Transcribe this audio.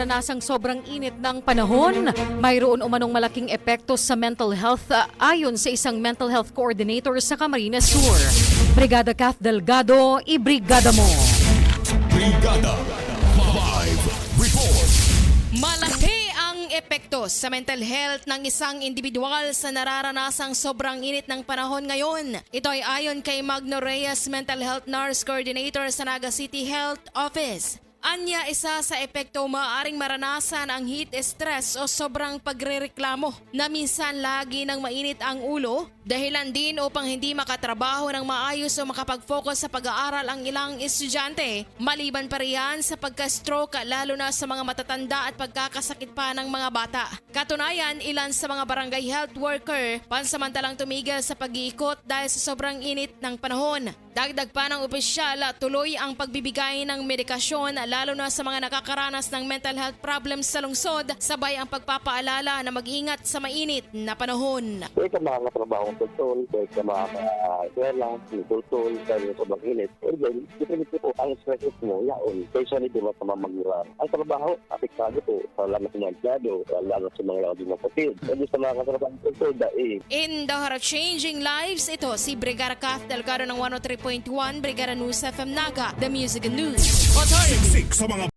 naranasang sobrang init ng panahon, mayroon umanong malaking epekto sa mental health ayon sa isang mental health coordinator sa Camarines Sur. Brigada Kath Delgado, ibrigada mo! Brigada Live Report. Malaki ang epekto sa mental health ng isang individual sa nararanasang sobrang init ng panahon ngayon. Ito ay ayon kay Magno Reyes, Mental Health Nurse Coordinator sa Naga City Health Office. Anya, isa sa epekto maaaring maranasan ang heat stress o sobrang pagrereklamo na minsan lagi nang mainit ang ulo, dahilan din upang hindi makatrabaho ng maayos o makapag-focus sa pag-aaral ang ilang estudyante. Maliban pa riyan sa pagka-stroke lalo na sa mga matatanda at pagkakasakit pa ng mga bata. Katunayan, ilan sa mga barangay health worker pansamantalang tumigil sa pag-iikot dahil sa sobrang init ng panahon. Dagdag pa ng opisyal, tuloy ang pagbibigay ng medikasyon lalo na sa mga nakakaranas ng mental health problems sa lungsod, sabay ang pagpapaalala na mag-ingat sa mainit na panahon. Kaya ka makakatrabaho ng tultol, kaya ka makakakwela, tultol, dahil sa sobrang init. Pero then, depende po ang stresses mo, yaon. Kaysa nito matamamagiran. Ang trabaho, apektado po sa lahat ng empleyado, lalo sa mga yaon din ng kapatid. Kaya sa mga katrabaho ng tultol, dahil. In the heart of changing lives, ito si Brigada Kath Delgado ng 103.1 Brigada News FM Naga, The Music and News Authority. Siksik sa mga